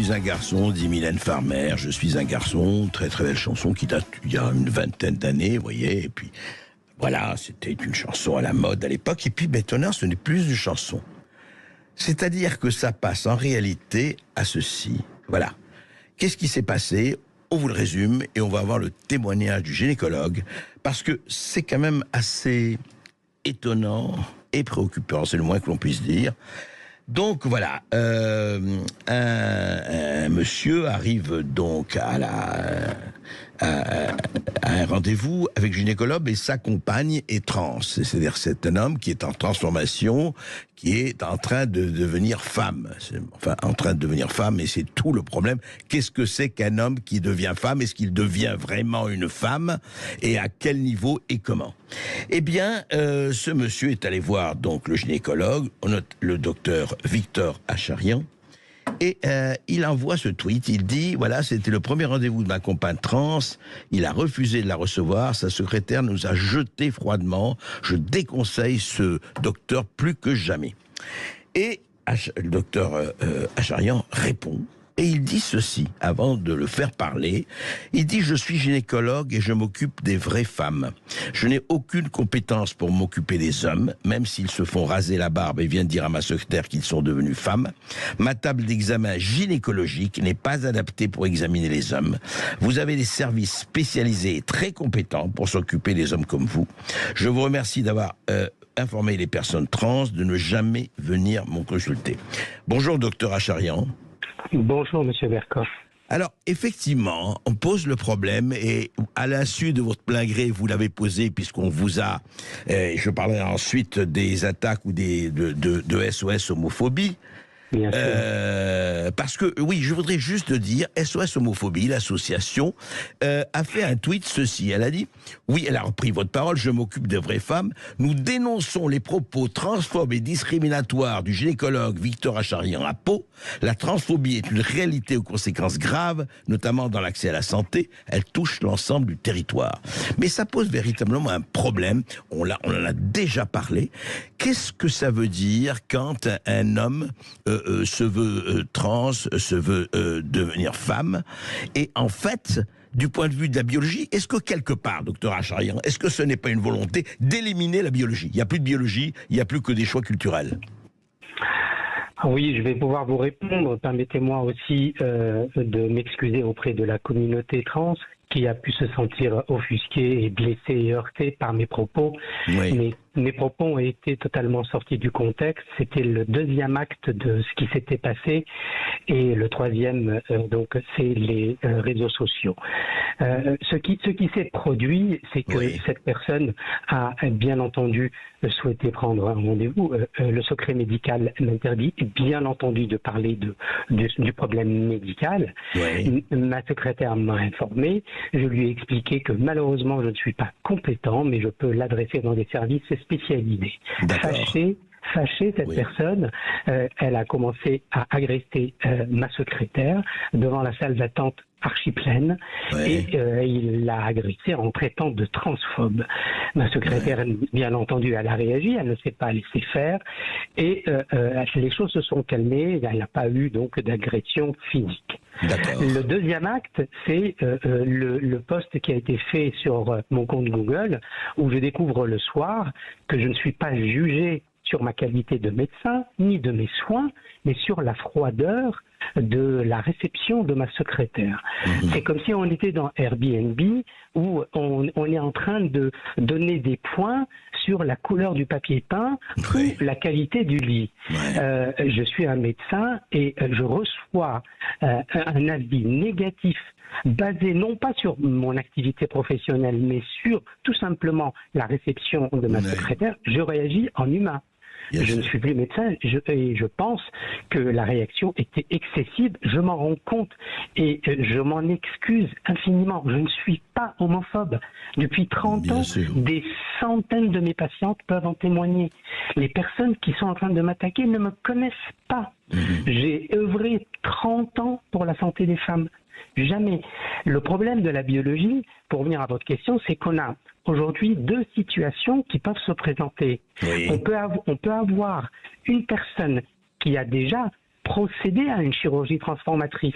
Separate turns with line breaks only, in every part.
suis un garçon, dit Mylène Farmer. Je suis un garçon, très très belle chanson qui date il y a une vingtaine d'années, vous voyez. Et puis voilà, c'était une chanson à la mode à l'époque. Et puis Bétonard, ce n'est plus une chanson. C'est-à-dire que ça passe en réalité à ceci. Voilà. Qu'est-ce qui s'est passé ? On vous le résume et on va avoir le témoignage du gynécologue parce que c'est quand même assez étonnant et préoccupant, c'est le moins que l'on puisse dire. Donc voilà, un monsieur arrive donc à un rendez-vous avec gynécologue et sa compagne est trans. C'est-à-dire c'est un homme qui est en transformation, qui est en train de devenir femme. Enfin, en train de devenir femme, et c'est tout le problème. Qu'est-ce que c'est qu'un homme qui devient femme ? Est-ce qu'il devient vraiment une femme ? Et à quel niveau et comment ? Eh bien, ce monsieur est allé voir donc le gynécologue, le docteur Victor Acharian, et il envoie ce tweet. Il dit, voilà, c'était le premier rendez-vous de ma compagne trans, il a refusé de la recevoir, sa secrétaire nous a jeté froidement, je déconseille ce docteur plus que jamais. Et le docteur Acharian répond, et il dit ceci, avant de le faire parler. Il dit « Je suis gynécologue et je m'occupe des vraies femmes. Je n'ai aucune compétence pour m'occuper des hommes, même s'ils se font raser la barbe et viennent dire à ma secrétaire qu'ils sont devenus femmes. Ma table d'examen gynécologique n'est pas adaptée pour examiner les hommes. Vous avez des services spécialisés et très compétents pour s'occuper des hommes comme vous. Je vous remercie d'avoir informé les personnes trans de ne jamais venir me consulter. » Bonjour, docteur Acharian.
Bonjour, monsieur Berkoff.
Alors, effectivement, on pose le problème et à l'insu de votre plein gré, vous l'avez posé puisqu'on vous a... je parlerai ensuite des attaques ou de SOS homophobie.
Bien sûr.
Parce que, oui, je voudrais juste dire, SOS Homophobie, l'association, a fait un tweet ceci. Elle a dit, oui, elle a repris votre parole, je m'occupe des vraies femmes. Nous dénonçons les propos transphobes et discriminatoires du gynécologue Victor Acharian à Pau. La transphobie est une réalité aux conséquences graves, notamment dans l'accès à la santé. Elle touche l'ensemble du territoire. Mais ça pose véritablement un problème. On en a déjà parlé. Qu'est-ce que ça veut dire quand un homme se veut trans, se veut devenir femme? Et en fait, du point de vue de la biologie, est-ce que quelque part, docteur Acharian, est-ce que ce n'est pas une volonté d'éliminer la biologie ? Il n'y a plus de biologie, il n'y a plus que des choix culturels.
Oui, je vais pouvoir vous répondre. Permettez-moi aussi de m'excuser auprès de la communauté trans qui a pu se sentir offusquée et blessée et heurtée par mes propos. Oui. Mais mes propos ont été totalement sortis du contexte. C'était le deuxième acte de ce qui s'était passé. Et le troisième, donc, c'est les réseaux sociaux. Ce qui s'est produit, c'est que cette personne a bien entendu souhaité prendre un rendez-vous. Le secret médical m'interdit bien entendu de parler du problème médical. Ma secrétaire m'a informé. Je lui ai expliqué que malheureusement, je ne suis pas compétent, mais je peux l'adresser dans des services spécialisés. Fâchée, cette personne, elle a commencé à agresser ma secrétaire devant la salle d'attente archi pleine et il l'a agressée en traitant de transphobe. Ma secrétaire, bien entendu, elle a réagi, elle ne s'est pas laissée faire et les choses se sont calmées, il n'y a pas eu donc d'agression physique. Le deuxième acte, c'est le post qui a été fait sur mon compte Google où je découvre le soir que je ne suis pas jugé sur ma qualité de médecin, ni de mes soins, mais sur la froideur de la réception de ma secrétaire. C'est comme si on était dans Airbnb où on est en train de donner des points sur la couleur du papier peint ou la qualité du lit. Je suis un médecin et je reçois un avis négatif basé non pas sur mon activité professionnelle, mais sur tout simplement la réception de ma secrétaire. Je réagis en humain. Je ne suis plus médecin et je pense que la réaction était excessive. Je m'en rends compte et je m'en excuse infiniment. Je ne suis pas homophobe. Depuis 30 ans, des centaines de mes patientes peuvent en témoigner. Les personnes qui sont en train de m'attaquer ne me connaissent pas. J'ai œuvré 30 ans pour la santé des femmes. Jamais. Le problème de la biologie, pour revenir à votre question, c'est qu'on a aujourd'hui deux situations qui peuvent se présenter. On peut avoir une personne qui a déjà procéder à une chirurgie transformatrice.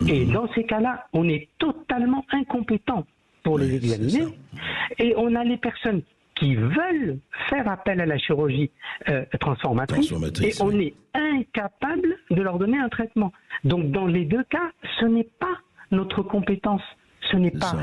Et dans ces cas-là, on est totalement incompétent pour les examiner. Et on a les personnes qui veulent faire appel à la chirurgie transformatrice et on est incapable de leur donner un traitement. Donc dans les deux cas, ce n'est pas notre compétence. Ce n'est pas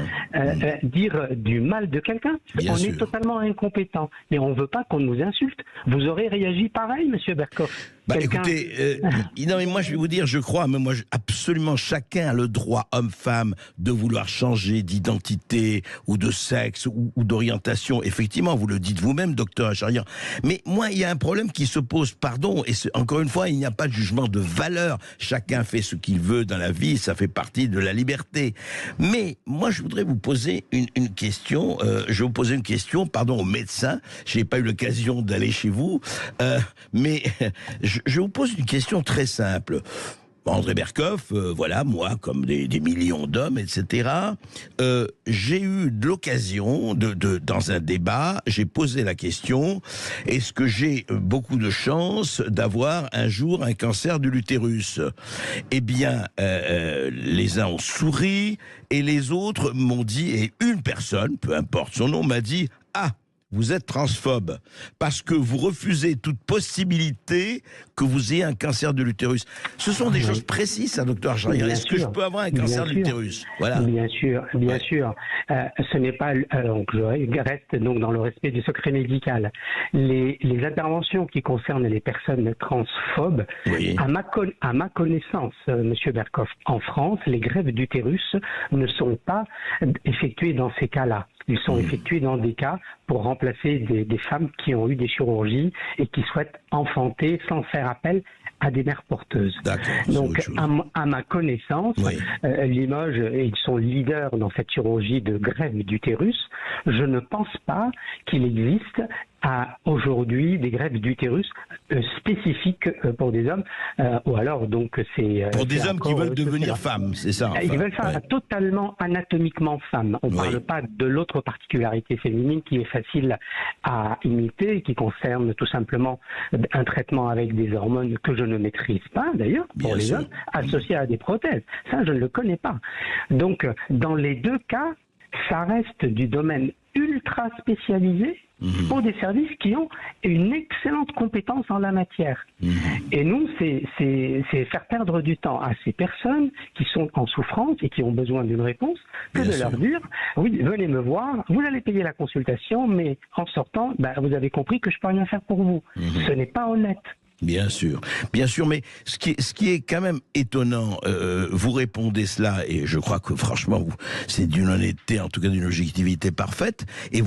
dire du mal de quelqu'un, on est totalement incompétent. Mais on ne veut pas qu'on nous insulte. Vous aurez réagi pareil, Monsieur Berkoff?
Écoutez, non mais moi je vais vous dire, je crois, mais moi absolument chacun a le droit, homme-femme, de vouloir changer d'identité ou de sexe ou d'orientation. Effectivement, vous le dites vous-même, docteur Acharian. Mais moi, il y a un problème qui se pose, pardon, et encore une fois, il n'y a pas de jugement de valeur. Chacun fait ce qu'il veut dans la vie, ça fait partie de la liberté. Mais moi, je voudrais vous poser une question. Je vais vous poser une question, pardon, au médecin. Je n'ai pas eu l'occasion d'aller chez vous, mais je vous pose une question très simple. André Berkoff, voilà, moi, comme des millions d'hommes, etc., j'ai eu l'occasion, dans un débat, j'ai posé la question, est-ce que j'ai beaucoup de chance d'avoir un jour un cancer de l'utérus? Eh bien, les uns ont souri, et les autres m'ont dit, et une personne, peu importe son nom, m'a dit, ah, vous êtes transphobe, parce que vous refusez toute possibilité que vous ayez un cancer de l'utérus. Ce sont des choses précises, hein, docteur Acharian. Est-ce que je peux avoir un cancer de l'utérus? Voilà.
Bien sûr, bien sûr. Ce n'est pas... donc je reste donc dans le respect du secret médical. Les interventions qui concernent les personnes transphobes, à ma connaissance, Monsieur Berkoff, en France, les greffes d'utérus ne sont pas effectuées dans ces cas-là. Ils sont effectués dans des cas pour remplacer des femmes qui ont eu des chirurgies et qui souhaitent enfanter sans faire appel à des mères porteuses. Donc, à ma connaissance, Limoges, ils sont leaders dans cette chirurgie de greffe d'utérus. Je ne pense pas qu'il existe aujourd'hui des greffes d'utérus spécifiques pour des hommes, ou alors donc c'est
pour des hommes qui veulent devenir femmes, c'est ça.
Ils veulent faire totalement anatomiquement femme. On ne parle pas de l'autre particularité féminine qui est facile à imiter, qui concerne tout simplement un traitement avec des hormones que je ne maîtrise pas d'ailleurs pour les hommes, associés à des prothèses. Ça, je ne le connais pas. Donc, dans les deux cas, ça reste du domaine ultra spécialisé pour des services qui ont une excellente compétence en la matière. Et nous, c'est faire perdre du temps à ces personnes qui sont en souffrance et qui ont besoin d'une réponse que de leur dire, oui, venez me voir, vous allez payer la consultation, mais en sortant, vous avez compris que je ne peux rien faire pour vous. Ce n'est pas honnête.
Bien sûr, mais ce qui est quand même étonnant, vous répondez cela, et je crois que franchement, c'est d'une honnêteté, en tout cas d'une objectivité parfaite, et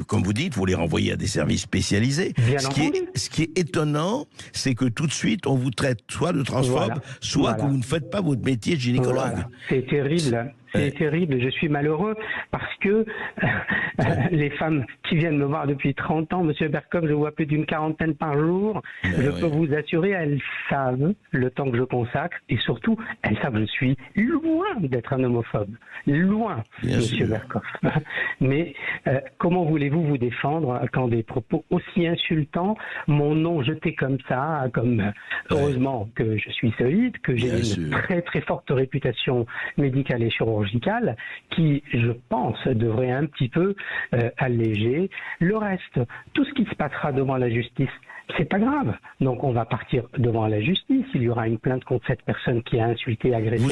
comme vous dites, vous les renvoyez à des services spécialisés. Ce qui est étonnant, c'est que tout de suite, on vous traite soit de transphobe, soit que vous ne faites pas votre métier de gynécologue.
C'est terrible. C'est terrible, je suis malheureux parce que les femmes qui viennent me voir depuis 30 ans, Monsieur Berkoff, je vois plus d'une quarantaine par jour, je peux vous assurer, elles savent le temps que je consacre et surtout, elles savent que je suis loin d'être un homophobe. Loin, Monsieur Berkoff. Mais comment voulez-vous vous défendre quand des propos aussi insultants, mon nom jeté comme ça, heureusement que je suis solide, que j'ai une très très forte réputation médicale et chirurgicale, qui, je pense, devrait un petit peu alléger. Le reste, tout ce qui se passera devant la justice, c'est pas grave. Donc on va partir devant la justice. Il y aura une plainte contre cette personne qui a insulté, agressé.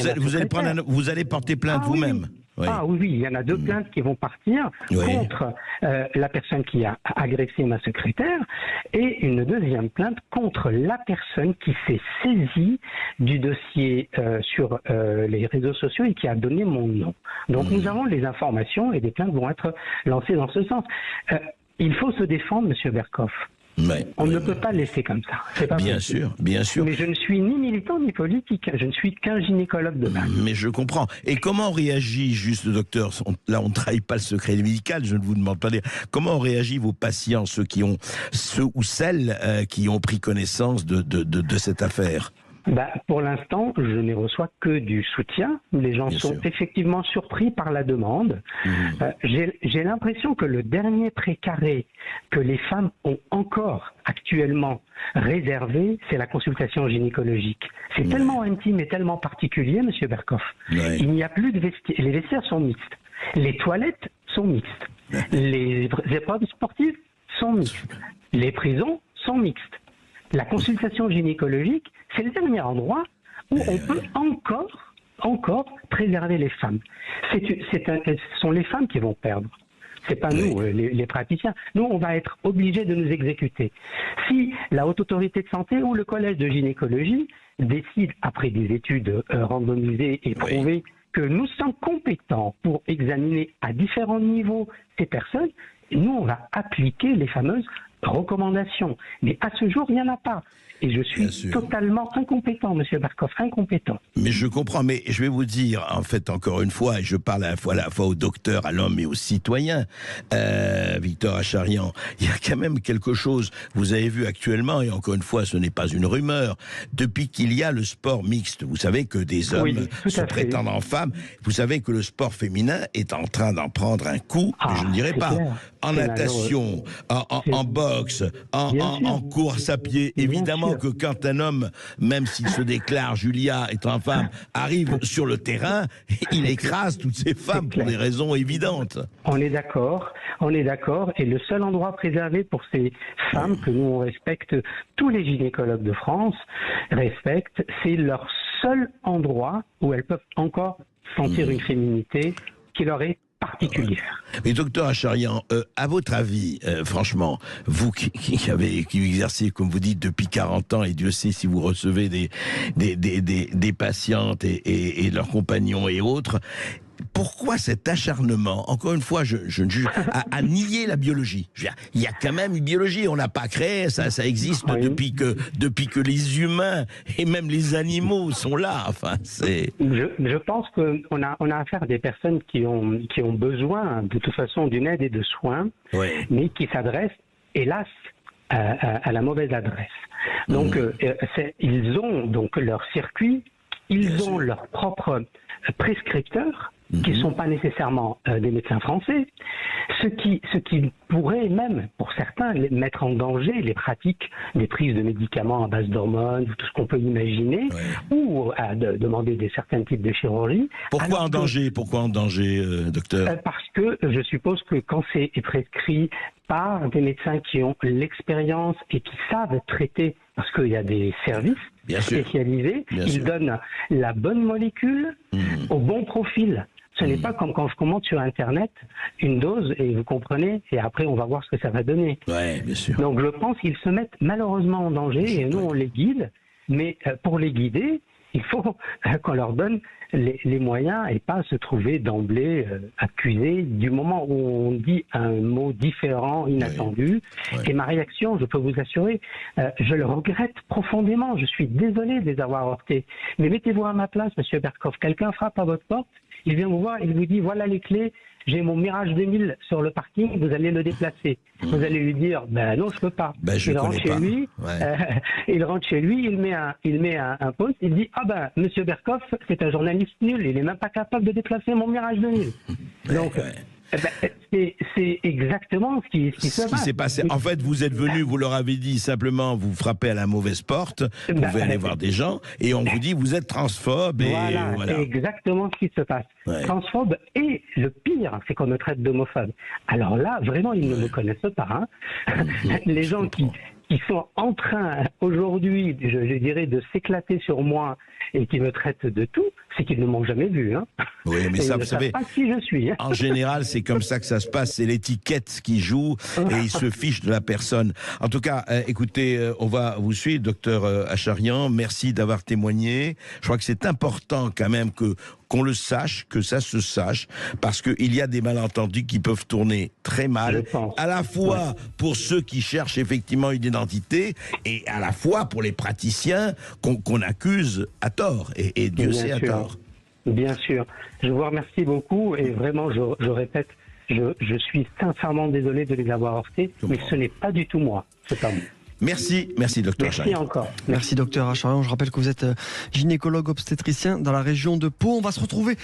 Vous allez porter plainte vous-même.
Ah oui, il y en a deux plaintes qui vont partir contre la personne qui a agressé ma secrétaire et une deuxième plainte contre la personne qui s'est saisie du dossier sur les réseaux sociaux et qui a donné mon nom. Donc nous avons les informations et des plaintes vont être lancées dans ce sens. Il faut se défendre, Monsieur Berkoff. On ne peut pas laisser comme ça. C'est pas
bien sûr.
Mais je ne suis ni militant ni politique. Je ne suis qu'un gynécologue de base.
Mais je comprends. Et comment réagit, juste docteur, là on ne trahit pas le secret médical, je ne vous demande pas de dire, comment réagissent vos patients, ceux ou celles qui ont pris connaissance de cette affaire?
Pour l'instant, je ne reçois que du soutien. Les gens
Bien
sont
sûr.
effectivement surpris par la demande. J'ai l'impression que le dernier précaré que les femmes ont encore actuellement réservé, c'est la consultation gynécologique. C'est tellement intime et tellement particulier, Monsieur Berkoff.
Ouais.
Il n'y a plus de vestiaires. Les vestiaires sont mixtes. Les toilettes sont mixtes. Les épreuves sportives sont mixtes. Les prisons sont mixtes. La consultation gynécologique, c'est le dernier endroit où on peut encore préserver les femmes. Ce sont les femmes qui vont perdre. C'est pas nous, les praticiens. Nous, on va être obligés de nous exécuter. Si la Haute Autorité de Santé ou le Collège de gynécologie décide, après des études randomisées et prouvées, que nous sommes compétents pour examiner à différents niveaux ces personnes, nous, on va appliquer les fameuses recommandations. Mais à ce jour, il n'y en a pas. Et je suis totalement incompétent, Monsieur Berkoff, incompétent.
Mais je comprends, mais je vais vous dire, en fait, encore une fois, et je parle à la fois au docteur, à l'homme et au citoyen, Victor Acharian, il y a quand même quelque chose, vous avez vu actuellement, et encore une fois, ce n'est pas une rumeur, depuis qu'il y a le sport mixte, vous savez que des hommes se prétendent en femmes, vous savez que le sport féminin est en train d'en prendre un coup, je ne dirais pas, en natation, en boxe, en course à pied, évidemment que quand un homme, même s'il se déclare Julia étant femme, arrive sur le terrain, il écrase toutes ces femmes pour des raisons évidentes.
On est d'accord, et le seul endroit préservé pour ces femmes que nous on respecte, tous les gynécologues de France respectent, c'est leur seul endroit où elles peuvent encore sentir une féminité qui leur est particulière.
Mais docteur Acharian, à votre avis, franchement, vous qui exercez, comme vous dites, depuis 40 ans, et Dieu sait si vous recevez des patientes et leurs compagnons et autres, pourquoi cet acharnement, encore une fois, je ne juge, à nier la biologie? Je veux dire, il y a quand même une biologie, on l'a pas créée, ça existe depuis que les humains et même les animaux sont là. Enfin, c'est.
Je pense qu'on a affaire à des personnes qui ont besoin de toute façon d'une aide et de soins, mais qui s'adressent, hélas, à la mauvaise adresse. Donc, ils ont donc leur circuit, ils ont leurs propres prescripteurs, qui ne sont pas nécessairement des médecins français, ce qui pourrait même, pour certains, mettre en danger les pratiques des prises de médicaments à base d'hormones, tout ce qu'on peut imaginer, ou à demander certains types de chirurgie.
Pourquoi en danger, docteur?
Parce que je suppose que quand c'est prescrit par des médecins qui ont l'expérience et qui savent traiter, parce qu'il y a des services spécialisés, ils donnent la bonne molécule au bon profil. Ce n'est pas comme quand je commande sur Internet une dose et vous comprenez, et après on va voir ce que ça va donner.
Ouais, bien sûr.
Donc je pense qu'ils se mettent malheureusement en danger et nous on les guide, mais pour les guider, il faut qu'on leur donne les moyens et pas se trouver d'emblée accusés du moment où on dit un mot différent, inattendu. Et ma réaction, je peux vous assurer, je le regrette profondément. Je suis désolé de les avoir heurtés. Mais mettez-vous à ma place, Monsieur Berkoff. Quelqu'un frappe à votre porte, il vient vous voir, il vous dit voilà les clés, j'ai mon Mirage 2000 sur le parking, vous allez le déplacer. Vous allez lui dire ben non, je peux pas.
Il rentre chez lui,
il rentre chez lui, il met un poste, il dit ah ben Monsieur Berkoff, c'est un journaliste nul, il est même pas capable de déplacer mon Mirage 2000. Donc c'est exactement ce qui se passe.
S'est passé. En fait, vous êtes venu, vous leur avez dit simplement, vous frappez à la mauvaise porte, vous pouvez aller voir des gens, et on vous dit, vous êtes transphobe.
Voilà, c'est exactement ce qui se passe. Transphobe, et le pire, c'est qu'on me traite d'homophobe. Alors là, vraiment, ils ne me connaissent pas. Les gens qui sont en train, aujourd'hui, je dirais, de s'éclater sur moi et qui me traitent de tout, c'est qu'ils ne m'ont jamais vu.
Oui, mais ça, vous savez,
pas qui je suis.
En général, c'est comme ça que ça se passe. C'est l'étiquette qui joue et ils se fichent de la personne. En tout cas, écoutez, on va vous suivre, docteur Acharian. Merci d'avoir témoigné. Je crois que c'est important quand même qu'on le sache, que ça se sache, parce qu'il y a des malentendus qui peuvent tourner très mal, à la fois pour ceux qui cherchent effectivement une identité, et à la fois pour les praticiens qu'on accuse à tort, et Dieu sait à tort.
Bien sûr. Je vous remercie beaucoup, et vraiment, je répète, je suis sincèrement désolé de les avoir heurtés, mais ce n'est pas du tout moi, c'est pas moi.
Merci docteur
Merci
Acharion.
encore.
Merci docteur Acharion. Je rappelle que vous êtes gynécologue obstétricien dans la région de Pau. On va se retrouver